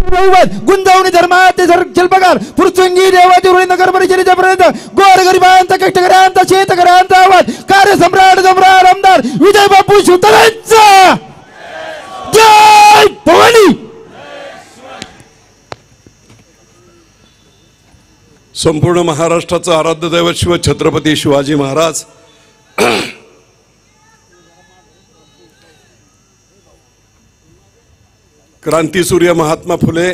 गुंतवणी धर्मात शिल्पकार पुरचंगी देवाची रुळी नगर परिषदेच्या पर्यंत गोरगरिबांचा कष्टकऱ्यांचा शेतकऱ्यांचा आवाज कार्यसम्राट सम्राट आमदार विजय बापू शिवतरांचा जय भवानी। संपूर्ण महाराष्ट्राचं आराध्य दैवत शिव छत्रपती शिवाजी महाराज क्रांतीसूर्य महात्मा फुले,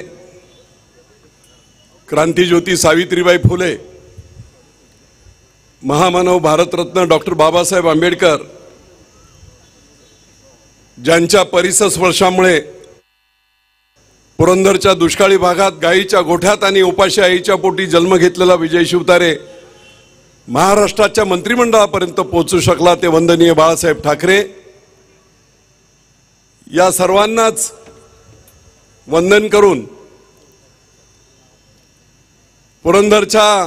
क्रांतीज्योती सावित्रीबाई फुले, महामानव भारतरत्न डॉक्टर बाबासाहेब आंबेडकर ज्यांच्या परिसर स्पर्शामुळे पुरंदरच्या दुष्काळी भागात गायीच्या गोठ्यात आणि उपाशी आईच्या पोटी जन्म घेतलेला विजय शिवतारे महाराष्ट्राच्या मंत्रिमंडळापर्यंत पोहोचू शकला ते वंदनीय बाळासाहेब ठाकरे। या सर्वांनाच वंदन करून पुरंदरच्या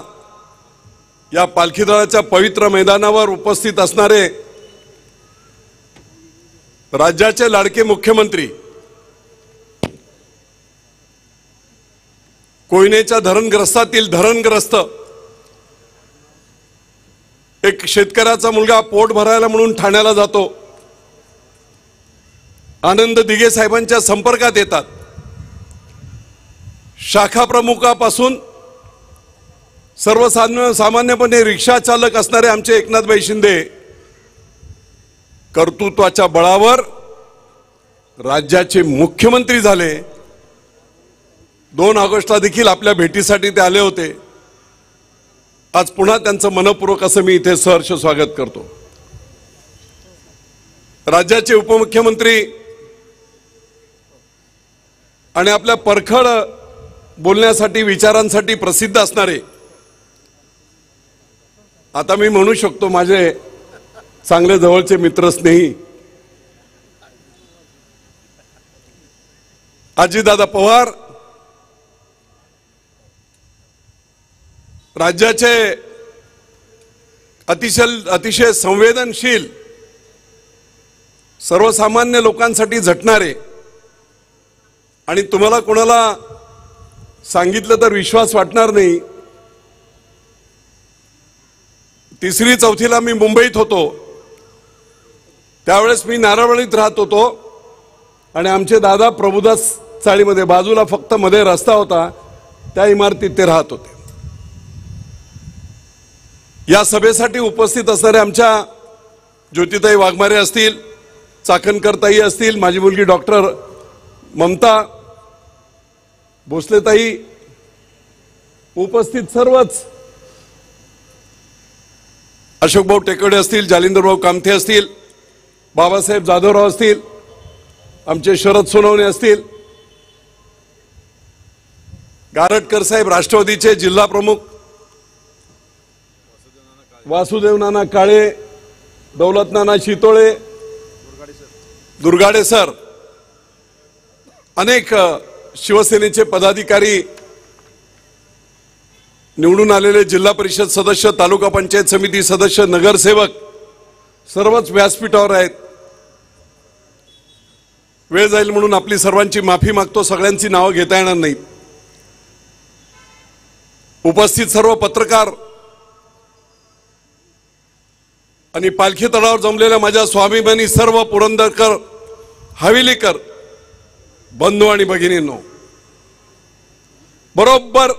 या पालखी दळाच्या पवित्र मैदानावर उपस्थित असणारे राज्याचे लाडके मुख्यमंत्री, कोयनेच्या धरणग्रस्तातील धरणग्रस्त एक शेतकऱ्याचा मुलगा पोट भरायला म्हणून ठाण्याला जातो, आनंद दिघे साहेबांच्या संपर्कात येतात। शाखा प्रमुखापासून सर्वसामान्यपणे रिक्षा चालक असणारे आमचे एकनाथभाई शिंदे कर्तृत्वाच्या बळावर राज्याचे मुख्यमंत्री झाले। 2 ऑगस्टला देखील आपल्या भेटीसाठी ते आले होते। आज पुन्हा त्यांचं मनपूर्वक असं मी इथे सहर्ष स्वागत करतो। राज्याचे उपमुख्यमंत्री आणि आपल्या परखड बोलण्यासाठी विचारांसाठी प्रसिद्ध असणारे, आता मी म्हणू शकतो माझे चांगले जवळचे मित्र स्नेही अजितदादा पवार, राज्याचे अतिशय संवेदनशील सर्वसामान्य लोकांसाठी झटणारे आणि तुम्हाला कोणाला सांगितलं तर विश्वास वाटणार नाही, 3री 4थीला मी मुंबईत होतो त्यावेळेस मी नारळवलीत राहत होतो आणि आमचे दादा प्रभुदास चाळीमध्ये बाजूला फक्त मध्ये रस्ता होता त्या इमारतीत ते राहत होते। या सभेसाठी उपस्थित असणारे आमच्या ज्योतिताई वाघमारे असतील, चाकणकरताई असतील, माझी मुलगी डॉक्टर ममता भोसलेताई, उपस्थित सर्वच, अशोकभाऊ टेकडे असतील, जालिंदरभाऊ कामथे असतील, बाबासाहेब जाधवराव असतील, आमचे शरद सोनवणे असतील, गारटकर साहेब राष्ट्रवादीचे जिल्हा प्रमुख, वासुदेव नाना काळे, दौलत नाना शितोळे, दुर्गाडे सर, अनेक शिवसेनेचे पदाधिकारी, निवडून आलेले जिल्हा परिषद सदस्य, तालुका पंचायत समिती सदस्य, नगरसेवक सर्वच व्यासपीठावर आहेत। वेळ जाईल म्हणून आपली सर्वांची माफी मागतो, सगळ्यांची नावं घेता येणार नाहीत। उपस्थित सर्व पत्रकार आणि पालखी तळावर जमलेल्या माझ्या स्वाभिमानी सर्व पुरंदरकर हवेलीकर बंधू आणि भगिनींनो, बरोबर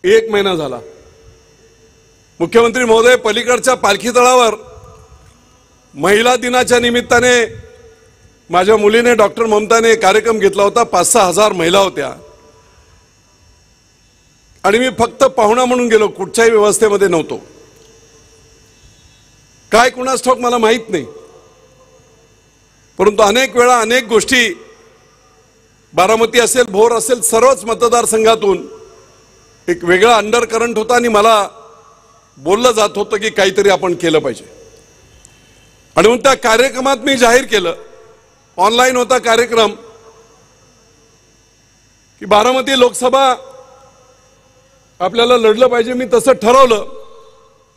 1 महिना झाला मुख्यमंत्री महोदय पलीकडच्या पालखी तळावर महिला दिनाच्या निमित्ताने माझ्या मुलीने डॉक्टर ममताने कार्यक्रम घेतला होता। 5-6 हजार महिला होत्या आणि मी फक्त पाहुणा म्हणून गेलो, कुठच्याही व्यवस्थेमध्ये नव्हतो। काय कुणास ठाऊक मला माहित नाही, परंतु अनेक वेळा अनेक गोष्टी बारामती असेल, भोर असेल, सर्वच मतदारसंघातून एक वेगळा अंडर करंट होता आणि मला बोललं जात होतं की काहीतरी आपण केलं पाहिजे। आणि म्हणून त्या कार्यक्रमात मी जाहीर केलं, ऑनलाईन होता कार्यक्रम, की बारामती लोकसभा आपल्याला लढलं पाहिजे। मी तसं ठरवलं,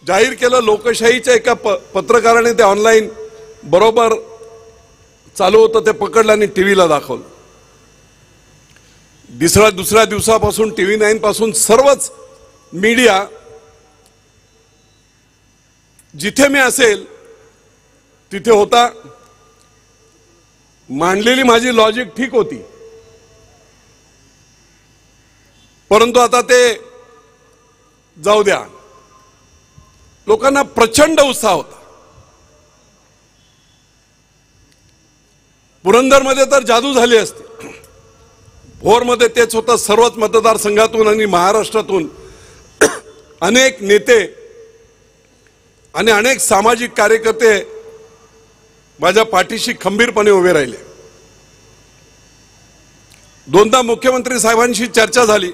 जाहीर केलं। लोकशाहीच्या एका पत्रकाराने ते ऑनलाईन बरोबर चालू होतं ते पकडलं आणि टीव्हीला दाखवलं दुसऱ्या दिवसापासून TV9 पासून सर्वच मीडिया जिथे मी असेल तिथे होता. मांडलेली माझी लॉजिक ठीक होती, परंतु आता ते जाऊ द्या. लोकांना प्रचंड उत्साह होता. पुरंदरमध्ये तर जादू झाली असते. भोरमध्ये तेच होतं. सर्वच मतदारसंघातून आणि महाराष्ट्रातून अनेक नेते आणि अनेक सामाजिक कार्यकर्ते माझ्या पाठीशी खंबीरपणे उभे राहिले. दोनदा मुख्यमंत्री साहेबांशी चर्चा झाली,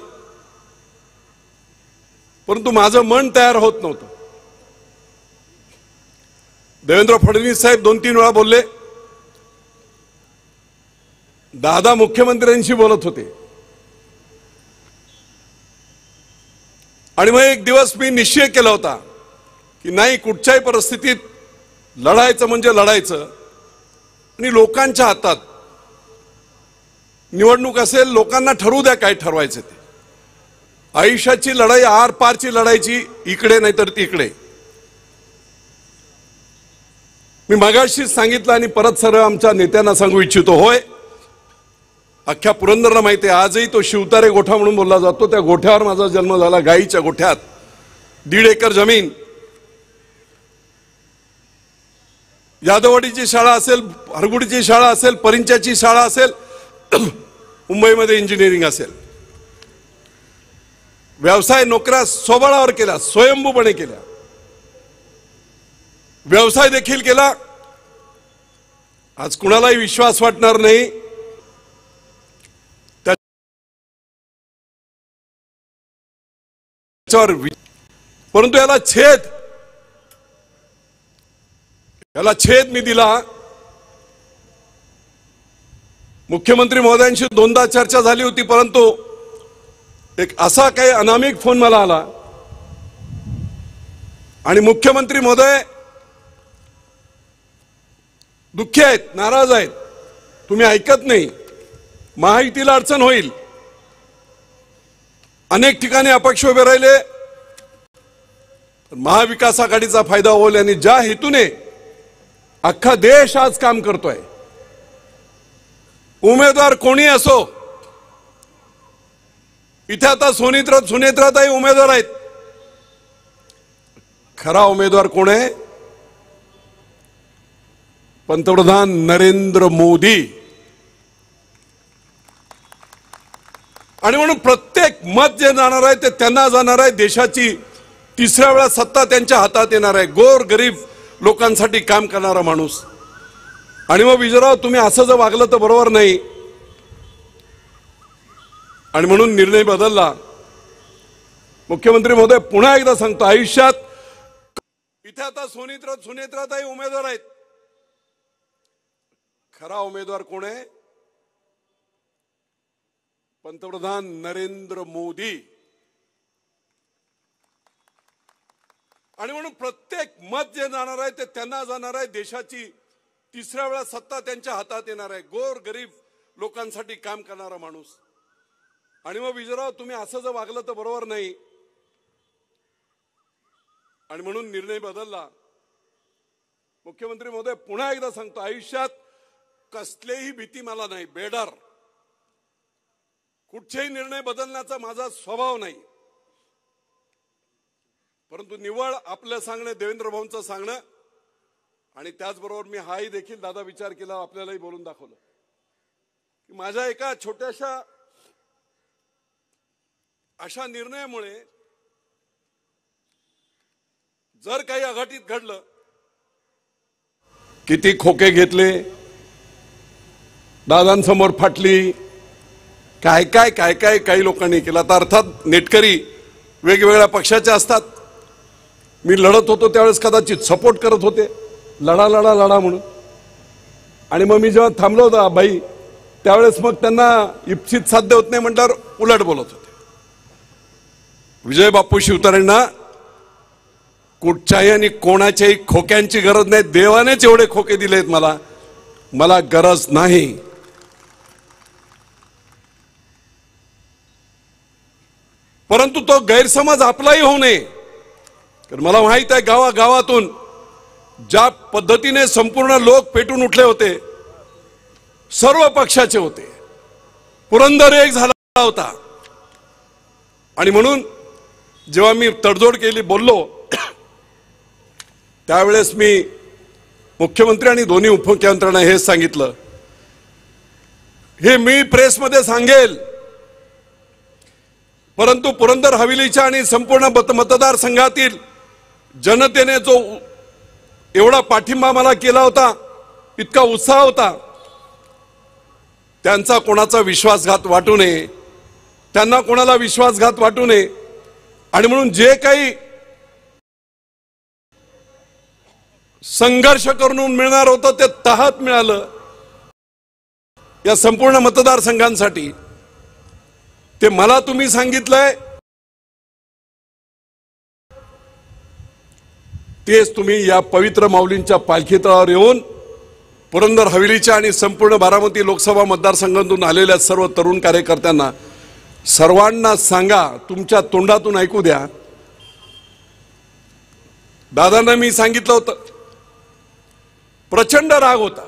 परंतु माझं मन तयार होत नव्हतं. देवेंद्र फडणवीस साहेब 2-3 वेळा बोलले. दादा मुख्यमंत्र्यांशी बोलत होते. आणि मग एक दिवस मी निश्चय केला होता की नाही, कुठच्याही परिस्थितीत लढायचं म्हणजे लढायचं. आणि लोकांच्या हातात निवडणूक असेल, लोकांना ठरवू द्या काय ठरवायचं ते. आयुष्याची लढाई आर पारची लढायची, इकडे नाही तर तिकडे. मी मगाशीच सांगितलं आणि परत सरळ आमच्या नेत्यांना सांगू इच्छितो. होय, अख्ख्या पुरंदरला माहिती आहे, आजही तो शिवतारे गोठा म्हणून बोलला जातो. त्या गोठ्यावर माझा जन्म झाला, गाईच्या गोठ्यात. 1.5 एकर जमीन. यादववाडीची शाळा असेल, हरगुडीची शाळा असेल, परिंच्याची शाळा असेल, मुंबईमध्ये इंजिनिअरिंग असेल. व्यवसाय नोकऱ्या स्वबळावर केल्या, स्वयंभूपणे केल्या. व्यवसाय देखील केला. आज कुणालाही विश्वास वाटणार नाही, परंतु याला छेद मी दिला. मुख्यमंत्री महोदयांशी 2दा चर्चा झाली होती, परंतु एक असा काही अनामिक फोन मला आला आणि मुख्यमंत्री महोदय दुःखी आहेत, नाराज आहेत, तुम्ही ऐकत नाही, महायुतीला अडचण होईल. अनेक ठिकाणी अपक्ष उभे राहिले, महाविकास आघाडीचा फायदा होईल. आणि ज्या हेतूने अख्खा देश आज काम करतोय, उमेदवार कोणी असो, इथे आता सुनेत्राताई उमेदवार आहेत. खरा उमेदवार कोण आहे? पंतप्रधान नरेंद्र मोदी. आणि म्हणून प्रत्येक मत जे जाणार आहे ते त्यांना जाणार आहे. देशाची 3ऱ्या वेळा सत्ता त्यांच्या हातात येणार आहे. गोर गरीब लोकांसाठी काम करणारा माणूस. आणि मग विजयराव, तुम्ही असं जर वागलं तर बरोबर नाही. आणि म्हणून निर्णय बदलला. मुख्यमंत्री महोदय, पुन्हा एकदा सांगतो, आयुष्यात इथे आता सुनेत्राताई उमेदवार आहेत. खरा उमेदवार कोण आहे? पंतप्रधान नरेंद्र मोदी. आणि म्हणून प्रत्येक मत जे जाणार आहे ते त्यांना जाणार आहे. देशाची 3ऱ्या वेळा सत्ता त्यांच्या हातात येणार आहे. गोर गरीब लोकांसाठी काम करणारा माणूस. आणि मग विजयराव, तुम्ही असं जर वागलं तर बरोबर नाही. आणि म्हणून निर्णय बदलला. मुख्यमंत्री महोदय, पुन्हा एकदा सांगतो, आयुष्यात कसलेही भीती मला नाही. बेडर. कुठचेही निर्णय बदलण्याचा माझा स्वभाव नाही. परंतु निवळ आपलं सांगणं, देवेंद्र भाऊंचं सांगणं, आणि त्याचबरोबर मी हाही देखील दादा विचार केला, आपल्यालाही बोलून दाखवलं की माझ्या एका छोट्याशा अशा निर्णयामुळे जर काही अघटित घडलं, किती खोके घेतले, दादांसमोर फाटली, काय काय काय काय काही लोकांनी केलं. तर अर्थात नेटकरी वेगवेगळ्या पक्षाचे असतात. मी लढत होतो त्यावेळेस कदाचित सपोर्ट करत होते, लढा लढा लढा म्हणून. आणि मग मी जेव्हा थांबलो होता बाई, त्यावेळेस मग त्यांना इप्सित साध्य होत नाही म्हटल्यावर उलट बोलत होते. विजय बापू शिवतारेंना कुठच्याही आणि कोणाच्याही खोक्यांची गरज नाही. देवानेच एवढे खोके दिलेत मला गरज नाही. परंतु तो गैरसमज आपलाही होऊ नये. कारण मला माहित आहे गावागावातून ज्या पद्धतीने संपूर्ण लोक पेटून उठले होते, सर्व पक्षाचे होते, पुरंदर एक झाला होता. आणि म्हणून जेव्हा मी तडजोड केली, बोललो, त्यावेळेस मी मुख्यमंत्री आणि दोन्ही उपमुख्यमंत्र्यांना हेच सांगितलं, हे मी प्रेसमध्ये सांगेल, परंतु पुरंदर हवेलीच्या आणि संपूर्ण मतदारसंघातील जनतेने जो एवढा पाठिंबा मला केला होता, इतका उत्साह होता, त्यांचा कोणाचा विश्वासघात वाटू नये, त्यांना कोणाला विश्वासघात वाटू नये. आणि म्हणून जे काही संघर्ष करून मिळणार होतं ते तहात मिळालं या संपूर्ण मतदारसंघांसाठी. ते मला तुम्ही सांगितलंय तेच तुम्ही या पवित्र माऊलींच्या पालखीतळावर येऊन पुरंदर हवेलीच्या आणि संपूर्ण बारामती लोकसभा मतदारसंघातून आलेल्या सर्व तरुण कार्यकर्त्यांना सर्वांना सांगा, तुमच्या तोंडातून ऐकू द्या. दादांना मी सांगितलं होतं, प्रचंड राग होता,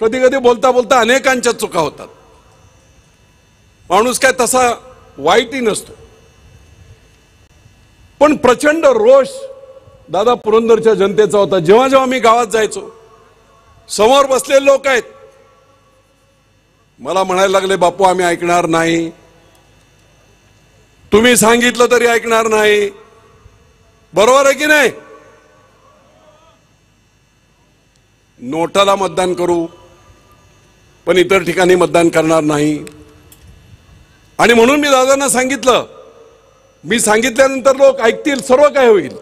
कधी कधी बोलता बोलता अनेकांच्या चुका होतात, माणूस काय तसा वाईटही नसतो, पण प्रचंड रोष दादा पुरंदरच्या जनतेचा होता. जेव्हा जेव्हा मी गावात जायचो, समोर बसलेले लोक आहेत, मला म्हणायला लागले, बापू आम्ही ऐकणार नाही, तुम्ही सांगितलं तरी ऐकणार नाही. बरोबर आहे की नाही? नोटाला मतदान करू पण इतर ठिकाणी मतदान करणार नाही. आणि म्हणून मी दादांना सांगितलं, मी सांगितल्यानंतर लोक ऐकतील, सर्व काय होईल,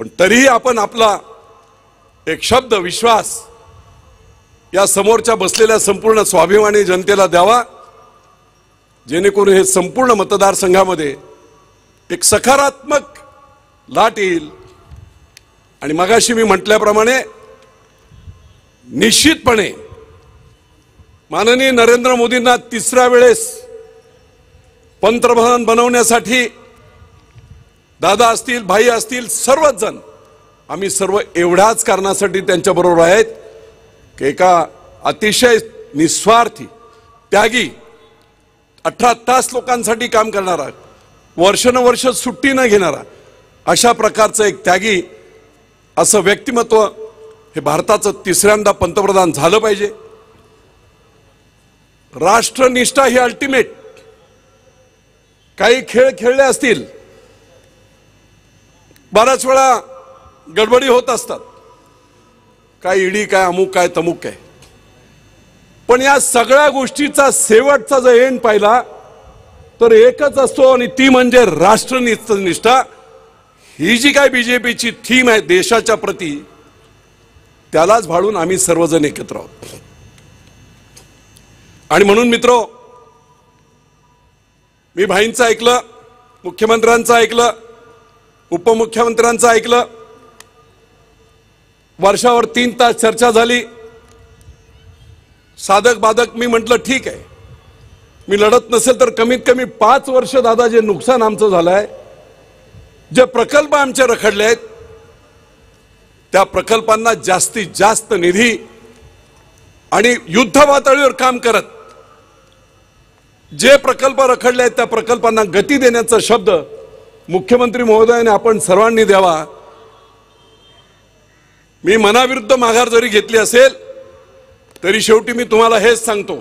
पण तरीही आपण आपला एक शब्द विश्वास या समोरच्या बसलेल्या संपूर्ण स्वाभिमानी जनतेला द्यावा, जेणेकरून हे संपूर्ण मतदारसंघामध्ये एक सकारात्मक लाट येईल. आणि मगाशी मी म्हटल्याप्रमाणे निश्चितपणे माननीय नरेंद्र मोदींना तिसऱ्या वेळेस पंतप्रधान बनवण्यासाठी दादा असतील, भाई असतील, सर्वच जण आम्ही सर्व एवढ्याच कारणासाठी त्यांच्याबरोबर आहेत की एका अतिशय निस्वार्थी, त्यागी, 18 तास लोकांसाठी काम करणारा, वर्षानुवर्ष सुट्टी न घेणारा, अशा प्रकारचं एक त्यागी असं व्यक्तिमत्व हे भारताचं तिसऱ्यांदा पंतप्रधान झालं पाहिजे. राष्ट्रनिष्ठा ही अल्टिमेट. काही खेळ खेळले असतील, बऱ्याच वेळा गडबडी होत असतात, काय ईडी, काय अमुक, काय तमुक, काय, पण या सगळ्या गोष्टीचा शेवटचा जर एंड पाहिला तर एकच असतो, आणि ती म्हणजे राष्ट्रनिष्ठा. ही जी काय बीजेपीची थीम आहे देशाच्या प्रती, त्यालाच भाळून आम्ही सर्वजण एकत्र आहोत. आणि म्हणून मित्रो, मी भाईंचं ऐकलं, मुख्यमंत्र्यांचं ऐकलं, उपमुख्यमंत्र्यांचं ऐकलं, वर्षावर 3 तास चर्चा झाली, साधक बाधक. मी म्हटलं ठीक आहे, मी लढत नसेल तर कमीत कमी 5 वर्ष दादा जे नुकसान आमचं झालंय, जे प्रकल्प आमचे रखडले आहेत, त्या प्रकल्पांना जास्तीत जास्त निधी आणि युद्ध पातळीवर काम करत जे प्रकल्प रखडले आहेत त्या प्रकल्पांना गती देण्याचा शब्द मुख्यमंत्री महोदयाने आपण सर्वांनी द्यावा. मी मनाविरुद्ध माघार जरी घेतली असेल तरी शेवटी मी तुम्हाला हेच सांगतो,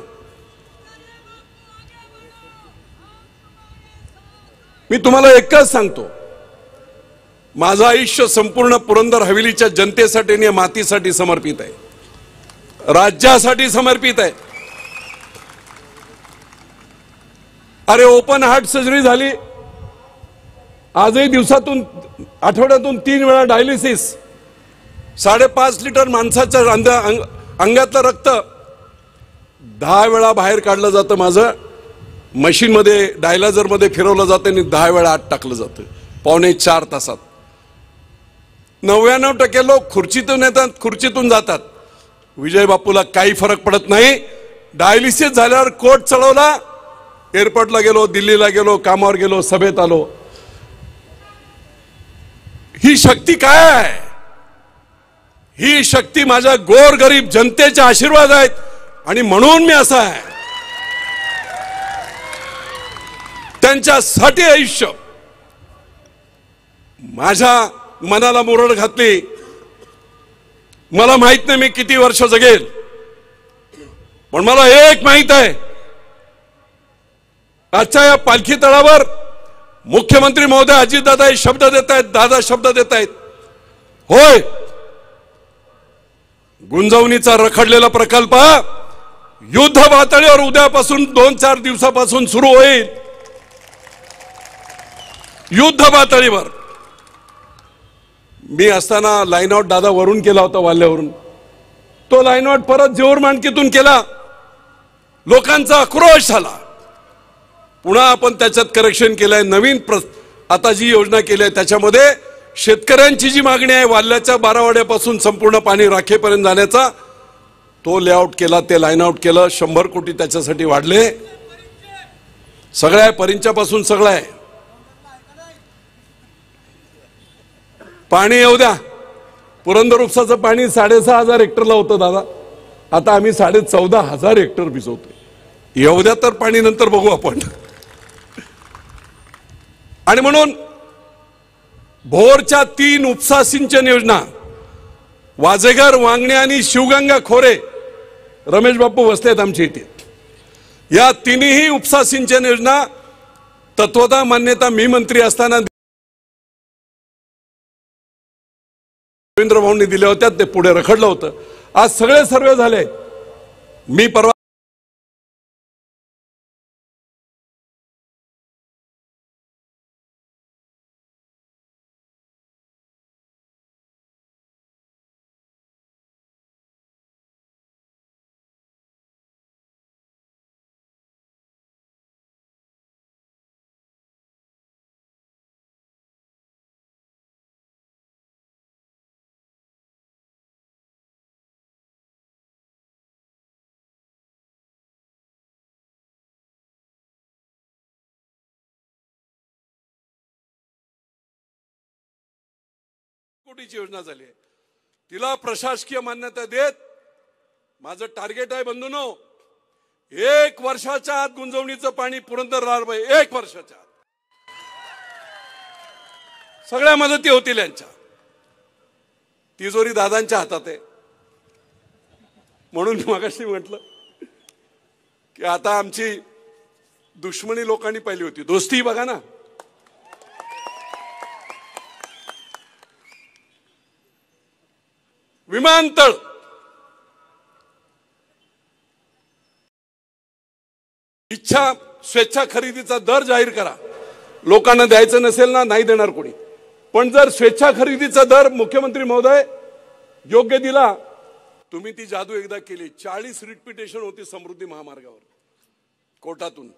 मी तुम्हाला एकच सांगतो, माझं आयुष्य संपूर्ण पुरंदर हवेलीच्या जनतेसाठी आणि मातीसाठी समर्पित आहे, राज्यासाठी समर्पित आहे. अरे ओपन हार्ट सर्जरी झाली, आजही दिवसातून, आठवड्यातून 3 वेळा डायलिसिस, 5.5 लिटर माणसाच्या अंगातलं रक्त 10 वेळा बाहेर काढलं जातं, माझं मशीनमध्ये डायलायझरमध्ये फिरवलं जातं आणि 10 वेळा आत टाकलं जातं 3.25 तासात. 99% लोक खुर्चीतून येतात, खुर्चीतून जातात. विजय बापूला काही फरक पडत नाही. डायलिसिस झाल्यावर कोट चढवला, एअरपोर्टला गेलो, दिल्लीला गेलो, कामावर गेलो, सभेत आलो. ही शक्ती काय आहे? ही शक्ती माझ्या गोरगरीब जनतेचे आशीर्वाद आहेत आणि म्हणून मी असा आहे. त्यांच्यासाठी आयुष्य. माझ्या मनाला मुरड घातली. मला माहित नाही मी किती वर्ष जगेल, पण मला एक माहित आहे, आजच्या या पालखी तळावर मुख्यमंत्री महोदय अजितदादा हे शब्द देत आहेत, दादा शब्द देत आहेत. होय, गुंजवणीचा रखडलेला प्रकल्प युद्ध पातळीवर उद्यापासून 2-4 दिवसापासून सुरू होईल. युद्ध पातळीवर. मी असताना लाईन आउट दादा वरून केला होता, वाल्यावरून. तो लाईन आउट परत जेऊर मांडकीतून केला. लोकांचा आक्रोश झाला. पुन्हा आपण त्याच्यात करेक्शन केलंय. नवीन आता जी योजना केली आहे त्याच्यामध्ये शेतकऱ्यांची जी मागणी आहे वाल्याच्या 12 वाड्यापासून संपूर्ण पाणी राखेपर्यंत जाण्याचा, तो लेआउट केला, ते लाईन आउट केलं. 100 कोटी त्याच्यासाठी वाढले. सगळं आहे, परिंच्यापासून सगळं आहे. पाणी येऊ द्या. पुरंदर उपसाचं पाणी 6,500 हेक्टरला होतं दादा, आता आम्ही 14,500 हेक्टर भिजवतोय. येऊ द्या तर पाणी, नंतर बघू आपण. आणि म्हणून भोरच्या 3 उपसा सिंचन योजना, वाजेघर, वांगणे आणि शिवगंगा खोरे, रमेश बापू बसलेत आमच्या इथे. या तिन्ही उपसा सिंचन योजना तत्वता मान्यता मी मंत्री असताना रवींद्र भाऊंनी दिल्या होत्या. ते पुढे रखडलं होतं. आज सगळे सर्वे झाले. मी परवा कोटीची योजना झाली आहे. तिला प्रशासकीय मान्यता देत माझं टार्गेट आहे बंधूंनो, 1 वर्षाच्या आत गुंजवणीचं पाणी पुरंदर रारबाई 1 वर्षाच्या आत. सगळ्या मदती होतील यांच्या. तिजोरी दादांच्या हातात आहे. म्हणून मगाशी म्हटलं की आता आमची दुश्मनी लोकांनी पाहिली होती, दोस्ती बघा ना. विमानतळ इच्छा स्वेच्छा खरेदीचा दर जाहीर करा. लोकांना द्यायचं नसेल ना, नाही देणार कोणी. पण जर स्वेच्छा खरेदीचा दर मुख्यमंत्री महोदय योग्य दिला, तुम्ही ती जादू एकदा केली. 40 रिट पिटिशन होती समृद्धी महामार्गावर कोर्टातून.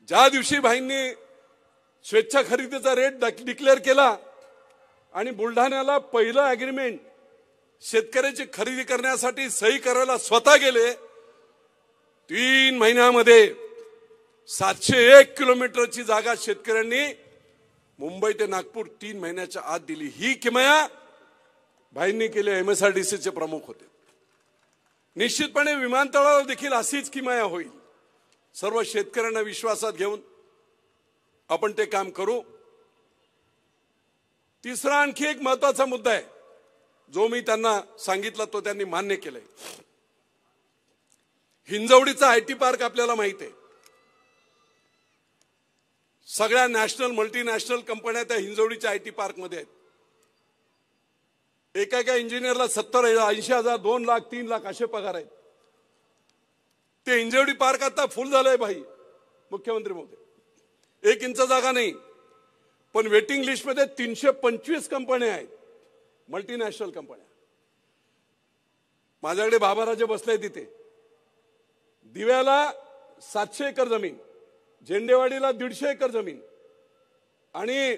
ज्या दिवशी भाईंनी स्वेच्छा खरेदीचा रेट डिक्लेअर केला आणि बुलढाण्याला पहिलं अग्रीमेंट शेतकऱ्याची खरेदी करण्यासाठी सही करायला स्वतः गेले, 3 महिन्यामध्ये 701 किलोमीटरची जागा शेतकऱ्यांनी मुंबई ते नागपूर 3 महिन्याच्या आत दिली. ही किमया भाईंनी केली. MSRDCचे प्रमुख होते. निश्चितपणे विमानतळावर देखील अशीच किमया होईल. सर्व शेतकऱ्यांना विश्वासात घेऊन आपण ते काम करू. तिसरा आणखी एक महत्त्वाचा मुद्दा आहे जो मी त्यांना सांगितला, तो त्यांनी मान्य केलाय. हिंजवडीचा IT पार्क आपल्याला माहित आहे. सगळ्या नॅशनल मल्टीनॅशनल कंपन्या त्या हिंजवडीच्या IT पार्क मध्ये आहेत. एका इंजिनियरला 70,000, 80,000, 2 लाख, 3 लाख असे पगार आहेत. ते हिंजवडी पार्क आता फुल झालंय भाई मुख्यमंत्री महोदय. 1 इंच जागा नाही. पण वेटिंग लिस्ट मध्ये 325 कंपन्या आहेत, मल्टीनॅशनल कंपन्या. माझ्याकडे बाबाराजे बसले तिथे. दिव्याला 700 एकर जमीन, झेंडेवाडीला 150 एकर जमीन आणि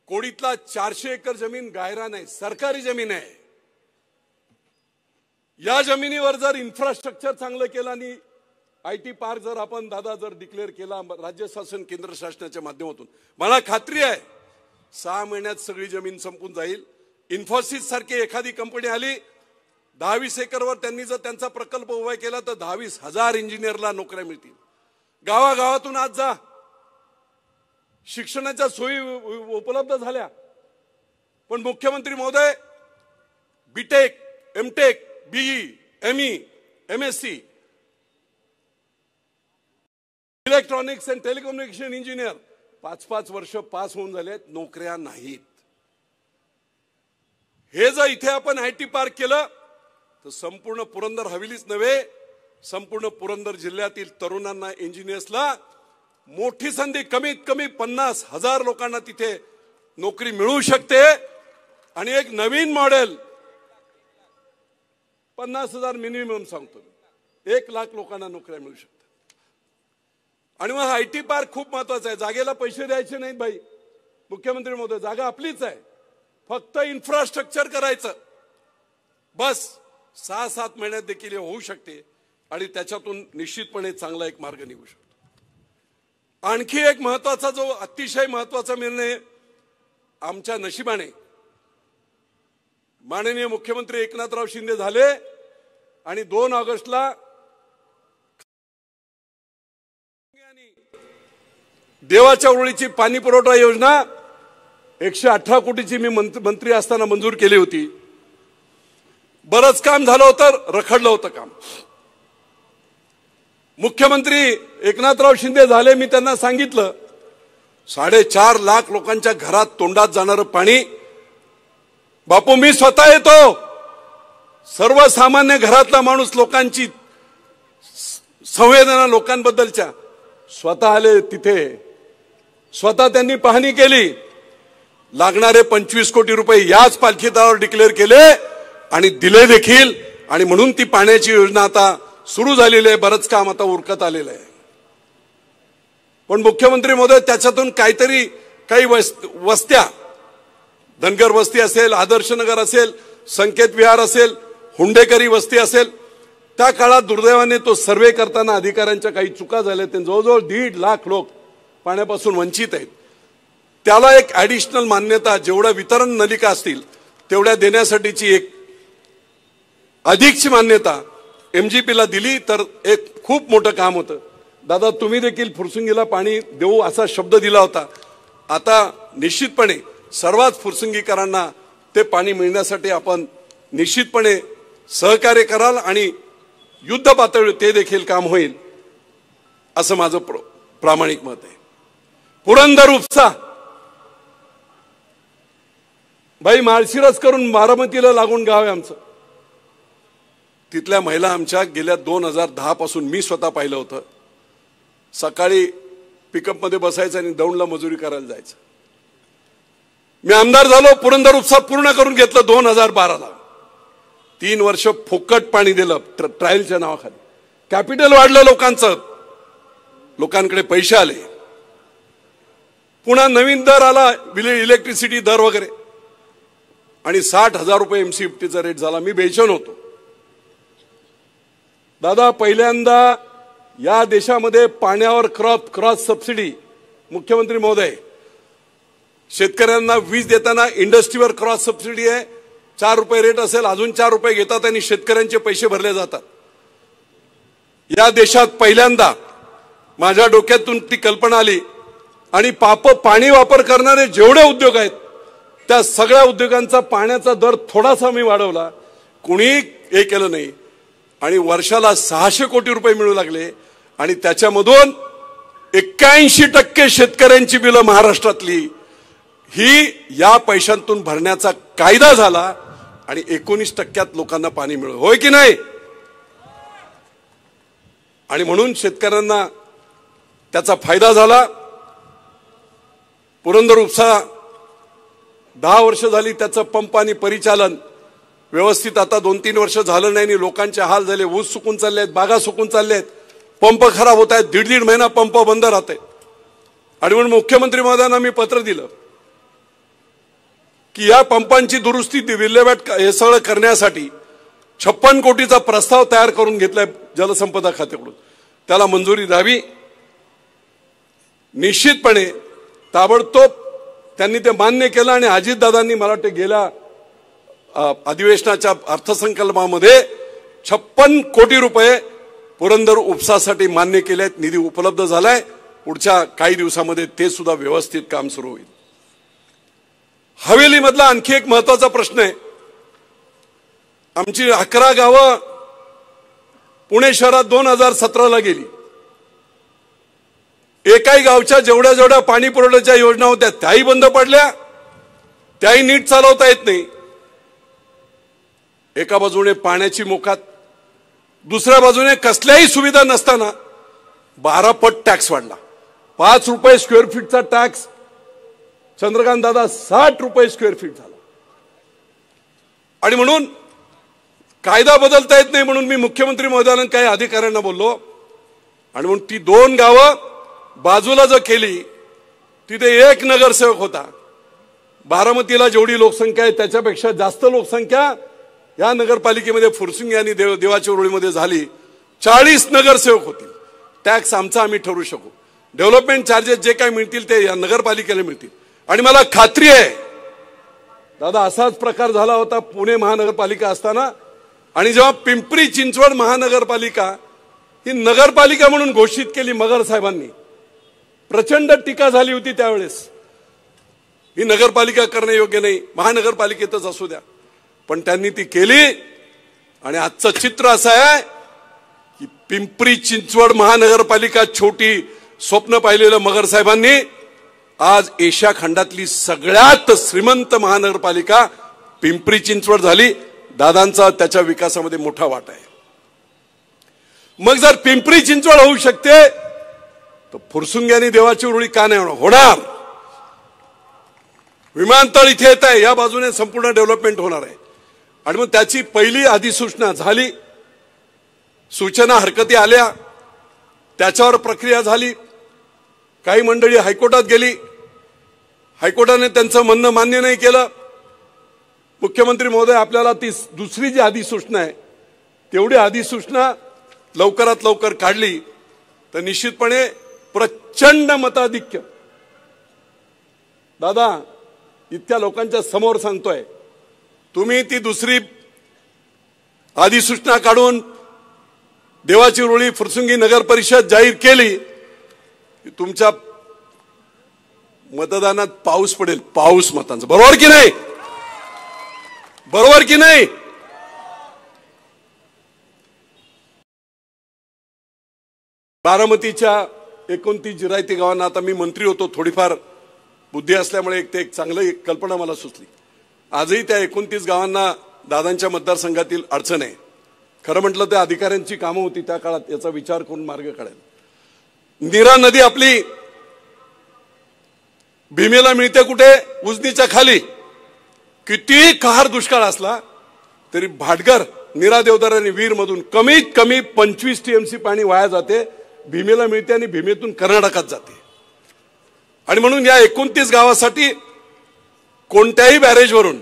कोडीतला 400 एकर जमीन गायरान आहे, सरकारी जमीन आहे. या जमिनीवर जर इन्फ्रास्ट्रक्चर चांगलं केलं आणि IT पार्क जर आपण दादा जर डिक्लेअर केला राज्य शासन केंद्र शासनाच्या माध्यमातून, मला खात्री आहे 6 महिन्यात सगळी जमीन संपून जाईल. इन्फोसिस सारखी एखादी कंपनी आली 10-20 एकरवर त्यांनी जर त्यांचा प्रकल्प उभा केला तर 10-20 हजार इंजिनियरला नोकऱ्या मिळतील. गावागावातून आज जा, शिक्षणाच्या सोयी उपलब्ध झाल्या. पण मुख्यमंत्री महोदय BTech, MTech, BE, ME, MSc, electronics and telecommunication engineer 5-5 वर्ष पास होऊन झालेत, नोकऱ्या नाहीत. हे जर इथे आपण IT पार्क केलं तर संपूर्ण पुरंदर हवेलीच नव्हे, संपूर्ण पुरंदर जिल्ह्यातील तरुणांना, इंजिनियर्सला मोठी संधी, कमीत कमी 50,000 लोकांना तिथे नोकरी मिळू शकते. आणि एक नवीन मॉडेल 50,000 मिनिमम सांगतो, 1 लाख लोकांना नोकऱ्या मिळू शकतात. आणि मग IT पार्क खूप महत्वाचा आहे. जागेला पैसे द्यायचे नाहीत भाई मुख्यमंत्री महोदय, जागा आपलीच आहे, फक्त इन्फ्रास्ट्रक्चर करायचं बस. 6-7 महिन्यात देखील होऊ शकते आणि त्याच्यातून निश्चितपणे चांगला एक मार्ग निघू शकतो. आणखी एक महत्वाचा, जो अतिशय महत्वाचा निर्णय आमच्या नशिबाने माननीय मुख्यमंत्री एकनाथराव शिंदे झाले आणि 2 ऑगस्टला देवाच्या ओळीची पाणी पुरवठा योजना 118 कोटीची मी मंत्री असताना मंजूर केली होती. बरंच काम झालं होतं, रखडलं होतं काम. मुख्यमंत्री एकनाथराव शिंदे झाले, मी त्यांना सांगितलं 4.5 लाख लोकांच्या घरात तोंडात जाणारं पाणी बापू मी स्वतः येतो. सर्वसामान्य घरातला माणूस, लोकांची संवेदना लोकांबद्दलच्या, स्वतः आले तिथे, स्वतः त्यांनी पाहणी केली. लागणारे 25 कोटी रुपये याच पालखी तळावर डिक्लेअर केले आणि दिले देखील. आणि म्हणून ती पाण्याची योजना आता सुरू झालेली आहे, बरंच काम आता उरकत आलेलं आहे. पण मुख्यमंत्री महोदय त्याच्यातून काहीतरी, काही वस्त्या, धनगर वस्ती असेल, आदर्शनगर असेल, संकेत विहार असेल, हुंडेकरी वस्ती असेल, त्या काळात दुर्दैवाने तो सर्वे करताना अधिकाऱ्यांच्या काही चुका झाल्या. ते जवळजवळ 1.5 लाख लोक पाण्यापासून वंचित आहेत. त्याला एक ऍडिशनल मान्यता, जेवढ्या वितरण नलिका असतील तेवढ्या देण्यासाठीची एक अधिकची मान्यता MGP ला दिली तर एक खूप मोठं काम होतं. दादा तुम्ही देखील फुरसुंगीला पाणी देऊ असा शब्द दिला होता. आता निश्चितपणे सर्वच फुरसुंगीकरांना ते पाणी मिळण्यासाठी आपण निश्चितपणे सहकार्य कराल आणि युद्ध पातळीवर ते देखील काम होईल असं माझं प्रामाणिक मत आहे. पुरंदर उपसा भाई माळशिरस करून बारामतीला लागून गाव आहे आमचं. तिथल्या महिला आमच्या गेल्या 2010 पासून मी स्वतः पाहिलं होतं. सकाळी पिकअप मध्ये बसायचं आणि दौंडला मजुरी करायला जायचं. मी आमदार झालो, पुरंदर उपसा पूर्ण करून घेतलं 2012ला. 3 वर्ष फुकट पाणी दिलं ट्रायलच्या नावाखाली. कॅपिटल वाढलं लोकांचं, लोकांकडे पैसे आले. पुन्हा नवीन दर आला, इलेक्ट्रिसिटी दर वगैरे, आणि 60,000 रुपये MCFTचा रेट झाला. मी बेचैन होतो. दादा पहिल्यांदा या देशामध्ये पाण्यावर क्रॉस सबसिडी, मुख्यमंत्री महोदय, शेतकऱ्यांना वीज देताना इंडस्ट्रीवर क्रॉस सबसिडी आहे. 4 रुपये रेट असेल, अजून 4 रुपये घेतात आणि शेतकऱ्यांचे पैसे भरले जातात. या देशात पहिल्यांदा माझ्या डोक्यातून ती कल्पना आली आणि पाणी वापर करणारे जेवढे उद्योग आहेत त्या सगळ्या उद्योगांचा पाण्याचा दर थोडासा मी वाढवला. कुणी हे केलं नाही आणि वर्षाला 600 कोटी रुपये मिळू लागले. आणि त्याच्यामधून 81% शेतकऱ्यांची बिलं महाराष्ट्रातली ही या पैशांतून भरण्याचा कायदा झाला आणि 19% लोकांना पाणी मिळालं. होय की नाही? आणि म्हणून शेतकऱ्यांना त्याचा फायदा झाला. पुरंदर उपसा 10 वर्ष झाली त्याचं पंप आणि परिचालन व्यवस्थित. आता 2-3 वर्ष झालं नाही आणि लोकांचे हाल झाले. ऊस सुकून चालले आहेत, बागा सुकून चालले आहेत, पंप खराब होत आहेत, 1.5 महिना पंप बंद राहते. आणि म्हणून मुख्यमंत्री महोदयांना मी पत्र दिलं की या पंपांची दुरुस्ती, विल्हेवाट हे सगळं करण्यासाठी 56 कोटीचा प्रस्ताव तयार करून घेतलाय जलसंपदा खात्याकडून. त्याला मंजुरी द्यावी. निश्चितपणे ताबडतोब त्यांनी ते मान्य केलं आणि अजितदादांनी मला वाटतं गेल्या अधिवेशनाच्या अर्थसंकल्पामध्ये 56 कोटी रुपये पुरंदर उपसासाठी मान्य केले आहेत. निधी उपलब्ध झालाय. पुढच्या काही दिवसामध्ये ते सुद्धा व्यवस्थित काम सुरू होईल. हवेलीमधला आणखी एक महत्वाचा प्रश्न आहे. आमची 11 गावं पुणे शहरात 2017ला गेली. एकाही गावच्या जेवढ्या जेवढ्या पाणी पुरवठ्याच्या योजना होत्या त्याही बंद पडल्या, त्याही नीट चालवता येत नाही. एका बाजूने पाण्याची मोकाट, दुसऱ्या बाजूने कसल्याही सुविधा नसताना 12 पट टॅक्स वाढला. 5 रुपये स्क्वेअर फीटचा टॅक्स चंद्रकांत दादा 60 रुपये स्क्वेअर फीट झाला. आणि म्हणून कायदा बदलता येत नाही म्हणून मी मुख्यमंत्री महोदयांना काही अधिकाऱ्यांना बोललो आणि म्हणून ती 2 गावं बाजूला जर केली तिथे एक नगरसेवक होता. बारामतीला जेवढी लोकसंख्या आहे त्याच्यापेक्षा जास्त लोकसंख्या या नगरपालिकेमध्ये फुरसुंगी आणि देवाच्या उरुळीमध्ये झाली. 40 नगरसेवक होतील. टॅक्स आमचा आम्ही ठरवू शकू. डेव्हलपमेंट चार्जेस जे काही मिळतील ते या नगरपालिकेला मिळतील. आणि मला खात्री आहे दादा असाच प्रकार झाला होता पुणे महानगरपालिका असताना. आणि जेव्हा पिंपरी चिंचवड महानगरपालिका ही नगरपालिका म्हणून घोषित केली मगर साहेबांनी, प्रचंड टीका झाली होती त्यावेळेस. ही नगरपालिका करणे योग्य नाही, महानगरपालिकेतच असू द्या. पण त्यांनी ती केली. आणि आजचं चित्र असं आहे की पिंपरी चिंचवड महानगरपालिका छोटी स्वप्न पाहिलेलं मगर साहेबांनी आज एशिया खंडातली सगळ्यात श्रीमंत महानगरपालिका पिंपरी चिंचवड झाली. दादांचा त्याच्या विकासामध्ये मोठा वाटा आहे. मग जर पिंपरी चिंचवड होऊ शकते तर फुरसुंगी आणि देवाची उरुळी का नाही होणार? विमानतळ इथे येत आहे, या बाजूने संपूर्ण डेव्हलपमेंट होणार आहे. आणि मग त्याची पहिली अधिसूचना झाली, सूचना हरकती आल्या, त्याच्यावर प्रक्रिया झाली. काही मंडळी हायकोर्टात गेली, हायकोर्टाने त्यांचं म्हणणं मान्य नाही केलं. मुख्यमंत्री महोदय आपल्याला ती दुसरी जी अधिसूचना आहे तेवढी अधिसूचना लवकरात लवकर काढली तर निश्चितपणे प्रचंड मताधिक्य. दादा इतक्या लोकांच्या समोर सांगतोय, तुम्ही ती दुसरी अधिसूचना काढून देवाची उरुळी फुरसुंगी नगर परिषद जाहीर केली की तुमच्या मतदानात पाऊस पडेल. पाऊस मतांचा. बरोबर की नाही? बरोबर की नाही? बारामतीच्या 29 जिरायती गावांना आता मी मंत्री होतो, थोडीफार बुद्धी असल्यामुळे एक चांगली कल्पना मला सुचली. आजही त्या 29 गावांना दादांच्या मतदारसंघातील अडचण आहे. खरं म्हटलं त्या अधिकाऱ्यांची कामं होती त्या काळात, याचा विचार करून मार्ग काढेल. नीरा नदी आपली भीमेला मिळते कुठे? उजनीच्या खाली. किती कहर दुष्काळ असला तरी भाटगर, नीरा देवदार आणि वीर मधून कमीत कमी 25 टीएमसी पाणी वाया जाते. भीमेला मिळते आणि भीमेतून कर्नाटकात जाते. आणि म्हणून या 29 गावासाठी कोणत्याही बॅरेजवरून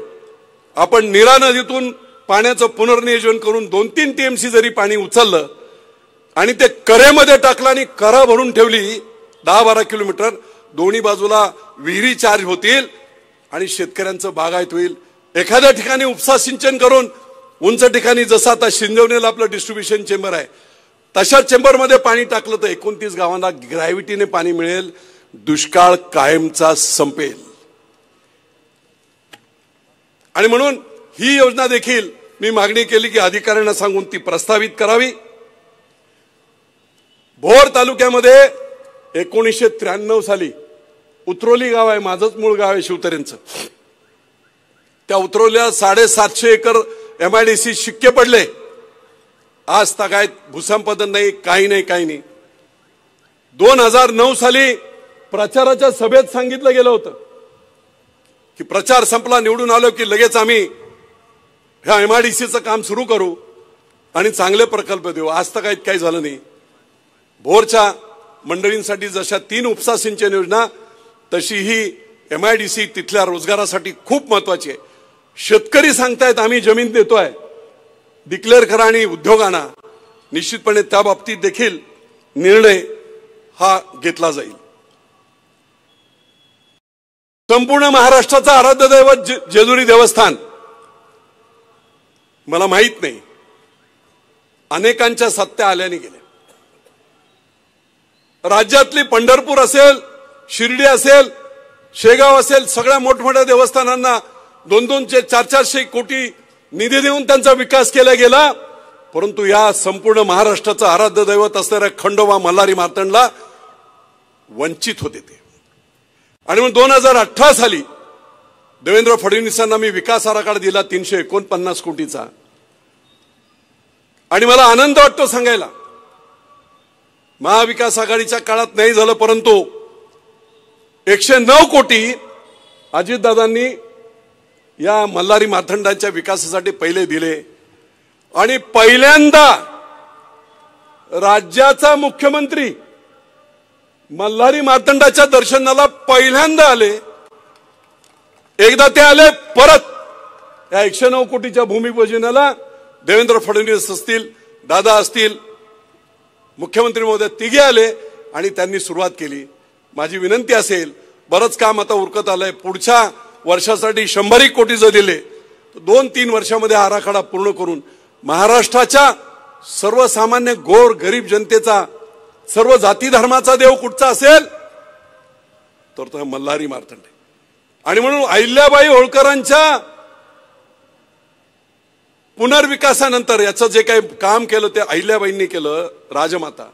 आपण नीरा नदीतून पाण्याचं पुनर्नियोजन करून 2-3 टीएमसी जरी पाणी उचललं आणि ते करेमध्ये टाकलं आणि करा भरून ठेवली 10-12 किलोमीटर, दोन्ही बाजूला विहिरी चार्ज होतील आणि शेतकऱ्यांचं बागायत होईल. एखाद्या ठिकाणी उपसा सिंचन करून उंच ठिकाणी जसं आता शिंदवणीला आपलं डिस्ट्रीब्युशन चेंबर आहे तशा चेंबरमध्ये पाणी टाकलं तर 29 गावांना ग्रॅव्हिटीने पाणी मिळेल. दुष्काळ कायमचा संपेल. आणि म्हणून ही योजना देखील मी मागणी केली की अधिकाऱ्यांना सांगून ती प्रस्तावित करावी. भोर तालुक्यामध्ये 1993 साली उतरोली गाव आहे, माझंच मूळ गाव आहे शिवतरेंचं. त्या उतरोलीला 750 एकर MIDC शिक्के पडले. आज तागायत भूसंपादन नाही, काही नाही. 2009 साली प्रचाराच्या सभेत सांगितलं गेलं होतं की प्रचार संपला, निवडून आलो की लगेच आम्ही ह्या MIDCचं काम सुरू करू आणि चांगले प्रकल्प देऊ. आज तागायत काही झालं नाही. भोरच्या मंडळींसाठी जशा 3 उपसा सिंचन योजना तशी ही MIDC तिथल्या रोजगारासाठी खूप महत्वाची आहे. शेतकरी सांगतायत आम्ही जमीन देतोय, डिक्लेअर करा आणि उद्योगांना. निश्चितपणे त्या बाबतीत देखील निर्णय हा घेतला जाईल. संपूर्ण महाराष्ट्राचं आराध्य दैवत जेजुरी देवस्थान, मला माहित नाही, अनेकांच्या सत्या आल्याने गेल्या. राज्यातली पंढरपूर असेल, शिर्डी असेल, शेगाव असेल, सगळ्या मोठमोठ्या देवस्थानांना 200 400 कोटी निधी देऊन त्यांचा विकास केला गेला. परंतु या संपूर्ण महाराष्ट्राचं आराध्य दैवत असणाऱ्या खंडोबा मल्हारी मार्तंडला वंचित होते ते. आणि मग 2018 साली देवेंद्र फडणवीसांना मी विकास आराखडा दिला 349 कोटीचा. आणि मला आनंद वाटतो सांगायला, महाविकास आघाडीच्या काळात नाही झालं, परंतु 109 कोटी अजितदादांनी या मल्हारी मार्तंडाच्या विकासासाठी पहिले दिले. आणि पहिल्यांदा राज्याचा मुख्यमंत्री मल्हारी मार्तंडाच्या दर्शनाला पहिल्यांदा आले. एकदा ते आले, परत या 109 कोटीच्या भूमिपूजनाला देवेंद्र फडणवीस असतील, दादा असतील, मुख्यमंत्री महोदय तिघे आले आणि त्यांनी सुरुवात केली. माझी विनंती असेल, बरंच काम आता उरकत आलंय, पुढच्या वर्षासाठी 100 कोटीचं दिले, 2-3 वर्षामध्ये आराखडा पूर्ण करून महाराष्ट्राच्या सर्वसामान्य गोर गरीब जनतेचा, सर्व जाती धर्माचा देव कुठचा असेल तर तो मल्हारी मार्तंड. आणि म्हणून अहिल्याबाई होळकरांच्या पुनर्विकासानंतर याचं जे काही काम केलं ते अहिल्याबाईंनी केलं, राजमाता,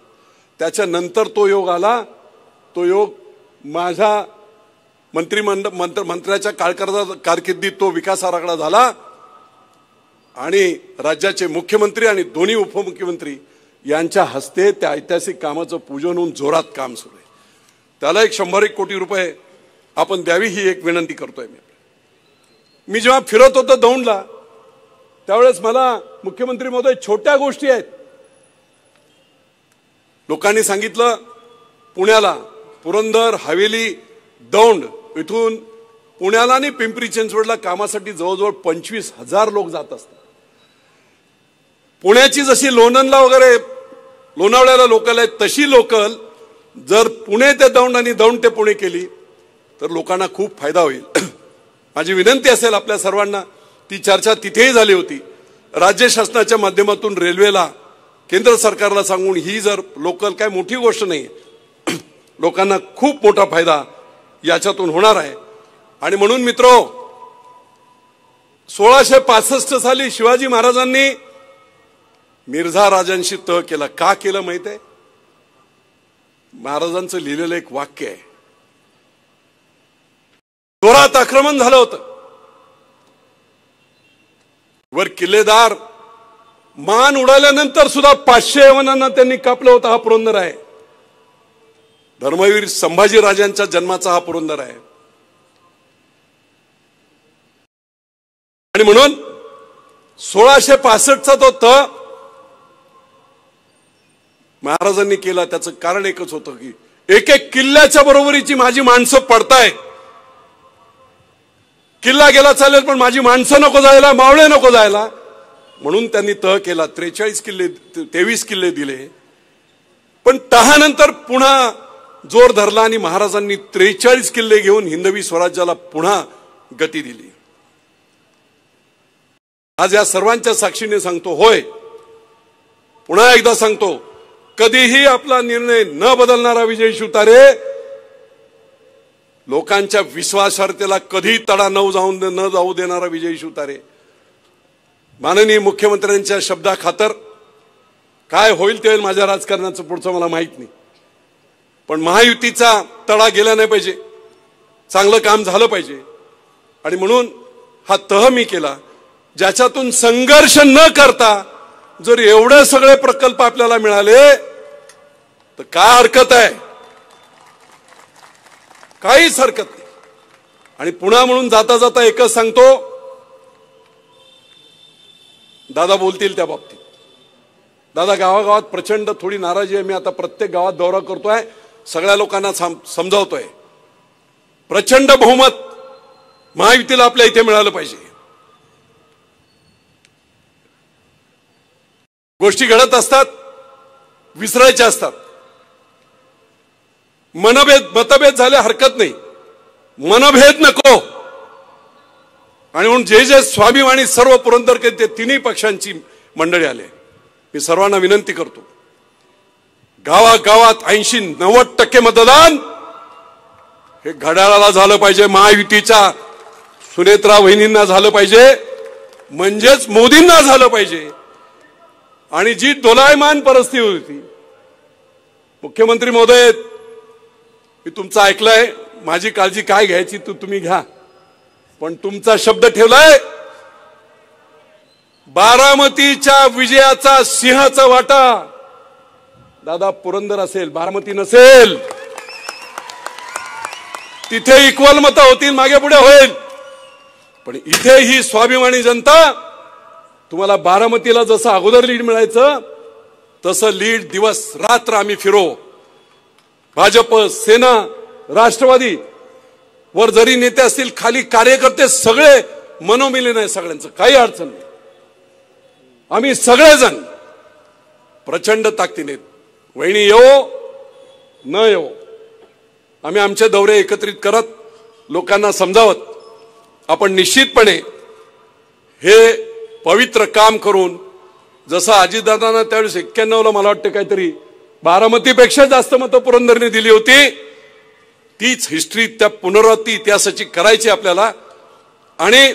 त्याच्यानंतर तो योग आला. तो योग माझ्या मंत्र्याच्या कारकिर्दीत तो विकास आराखडा झाला. आणि राज्याचे मुख्यमंत्री आणि दोन्ही उपमुख्यमंत्री यांच्या हस्ते त्या ऐतिहासिक कामाचं पूजन होऊन जोरात काम सुरू आहे. त्याला 100 कोटी रुपये आपण द्यावी ही एक विनंती करतोय. मी जेव्हा फिरत होतो दौंडला त्यावेळेस मला मुख्यमंत्री महोदय छोट्या गोष्टी आहेत, लोकांनी सांगितलं पुण्याला पुरंदर, हवेली, दौंड इथून पुण्याला आणि पिंपरी चिंचवडला कामासाठी जवळजवळ 25,000 लोक जात असतात. पुण्याची जशी लोणंदला वगैरे लोणावळ्याला लोकल आहे तशी लोकल जर पुणे ते दौंड आणि दौंड ते पुणे केली तर लोकांना खूप फायदा होईल. माझी विनंती असेल आपल्या सर्वांना, ती चर्चा तिथेही झाली होती, राज्य शासनाच्या माध्यमातून रेल्वेला केंद्र सरकारला सांगून ही जर लोकल काय मोठी गोष्ट नाही, लोकांना खूप मोठा फायदा याच्यातून होणार आहे. आणि म्हणून मित्रो, 1665 साली शिवाजी महाराजांनी मिर्झा राजांशी तह केला. का केलं माहित आहे? महाराजांचं लिहिलेलं एक वाक्य आहे, जोरात आक्रमण झालं होतं, वर किल्लेदार मान उडाल्यानंतर सुद्धा 500 यवनांना त्यांनी कापलं होतं. हा पुरंदर आहे, धर्मवीर संभाजी राजांच्या जन्माचा हा पुरंदर आहे. आणि म्हणून 1665चा तो तह महाराजांनी केला. त्याचं कारण एकच होतं की एक किल्ल्याच्या बरोबरीची माझी माणसं पडताय. किल्ला गेला चालेल पण माझी माणसं नको जायला, मावळे नको जायला, म्हणून त्यांनी तह केला. 23 किल्ले दिले. पण तहानंतर पुन्हा जोर धरला आणि महाराजांनी 43 किल्ले घेऊन हिंदवी स्वराज्याला पुन्हा गती दिली. आज या सर्वांच्या साक्षीने सांगतो, होय, पुन्हा एकदा सांगतो, कधीही आपला निर्णय न बदलणारा विजय शिवतारे लोकांच्या विश्वासार्हतेला कधी तडा न जाऊ देणारा विजय शिवतारे, माननीय मुख्यमंत्र्यांच्या शब्दाखातर काय होईल ते होईल, माझ्या राजकारणाचं पुढचं मला माहित नाही, पण महायुतीचा तडा गेला नाही पाहिजे, चांगलं काम झालं पाहिजे. आणि म्हणून हा तह मी केला, ज्याच्यातून संघर्ष न करता जर एवढे सगळे प्रकल्प आपल्याला मिळाले तर काय हरकत आहे? काहीच हरकत नाही. आणि पुन्हा म्हणून जाता जाता एकच सांगतो, दादा बोलतील त्या बाबतीत. दादा गावागावात प्रचंड थोडी नाराजी आहे. मी आता प्रत्येक गावात दौरा करतोय, सगळ्या लोकांना समजावतोय, प्रचंड बहुमत महायुतीला आपल्या इथे मिळालं पाहिजे. गोष्टी घडत असतात, विसरायच्या असतात. मतभेद झाले हरकत नाही, मनभेद नको. आणि म्हणून जे जे स्वाभिमानी सर्व पुरंदरकर ते तिन्ही पक्षांची मंडळी आले. मी सर्वांना विनंती करतो, गावागावात 80-90% मतदान हे घड्याळाला झालं पाहिजे, महायुतीच्या सुनेत्रा वहिनींना झालं पाहिजे, म्हणजेच मोदींना झालं पाहिजे. आणि जी दोलायमान परिस्थिती होती, मुख्यमंत्री महोदय मी तुमचं ऐकलंय, माझी काळजी काय घ्यायची तुम्ही घ्या, पण तुमचा शब्द ठेवलाय, बारामतीच्या विजयाचा सिंहाचा वाटा दादा पुरंदर असेल, बारामती नसेल. तिथे इक्वल मतं होतील, मागे पुढे होईल, पण इथे ही स्वाभिमानी जनता तुम्हाला बारामतीला जसं अगोदर लीड मिळायचं तसं लीड दिवस रात्र आम्ही फिरो. भाजप, सेना, राष्ट्रवादी वर जरी नेते असतील, खाली कार्यकर्ते सगळे मनोमिलन आहे, सगळ्यांचं काही अडचण नाही. आम्ही सगळेजण प्रचंड ताकदीने, वहिनी येवो न येवो, आम्ही आमचे दौरे एकत्रित करत लोकांना समजावत आपण निश्चितपणे हे पवित्र काम करून, जसं अजितदादांना त्यावेळेस 91ला मला वाटतं काहीतरी बारामतीपेक्षा जास्त मतं पुरंदरने दिली होती, तीच हिस्ट्री, त्या पुनरावृत्ती इतिहासाची करायची आपल्याला. आणि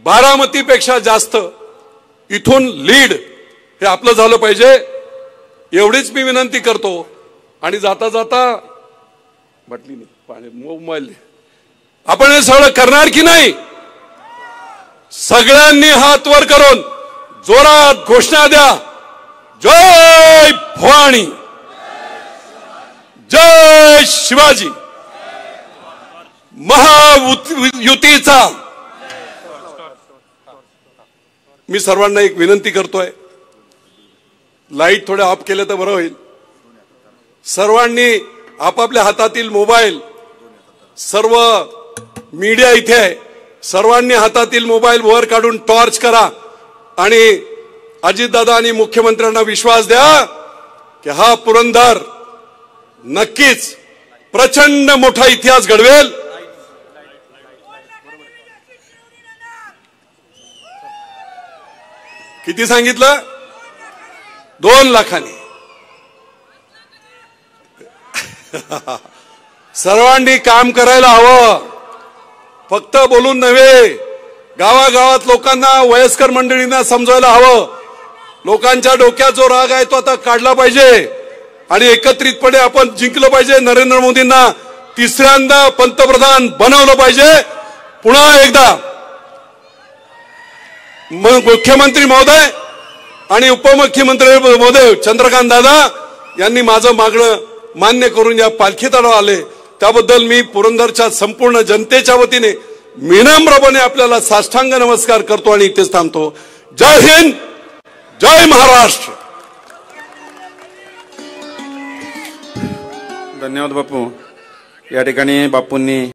बारामतीपेक्षा जास्त इथून लीड हे आपलं झालं पाहिजे, एवढीच मी विनंती करतो. आणि जाता जाता म्हटली नाही पाणी मोबाईल, आपण हे सगळं करणार की नाही? सगळ्यांनी हात वर करून जोरात घोषणा द्या, जय भवानी, जय शिवाजी, महायुतीचा. मी सर्वांना एक विनंती करतोय, लाईट थोडे ऑफ केले तर बरं होईल. सर्वांनी आपापल्या हातातील मोबाईल, सर्व मीडिया इथे आहे, सर्वांनी हातातील मोबाईल वर काढून टॉर्च करा आणि अजितदादा आणि मुख्यमंत्र्यांना विश्वास द्या की हा पुरंदर नक्कीच प्रचंड मोठा इतिहास घडवेल. किती सांगितलं? 2 लाखांनी. सर्वांनी काम करायला हवं, फक्त बोलून नव्हे. गावागावात लोकांना, वयस्कर मंडळींना समजायला हवं. लोकांच्या डोक्यात जो राग आहे तो आता काढला पाहिजे आणि एकत्रितपणे आपण जिंकलं पाहिजे. नरेंद्र मोदींना तिसऱ्यांदा पंतप्रधान बनवलं पाहिजे. पुन्हा एकदा मुख्यमंत्री महोदय आणि उपमुख्यमंत्री महोदय चंद्रकांत दादा यांनी माझं मागणं मान्य करून या पालखीतळावर आले, त्याबद्दल मी पुरंदरच्या संपूर्ण जनतेच्या वतीने विनम्रपणे आपल्याला साष्टांग नमस्कार करतो आणि इथेच थांबतो. जय हिंद, जय महाराष्ट्र. धन्यवाद बापू. या ठिकाणी बापूंनी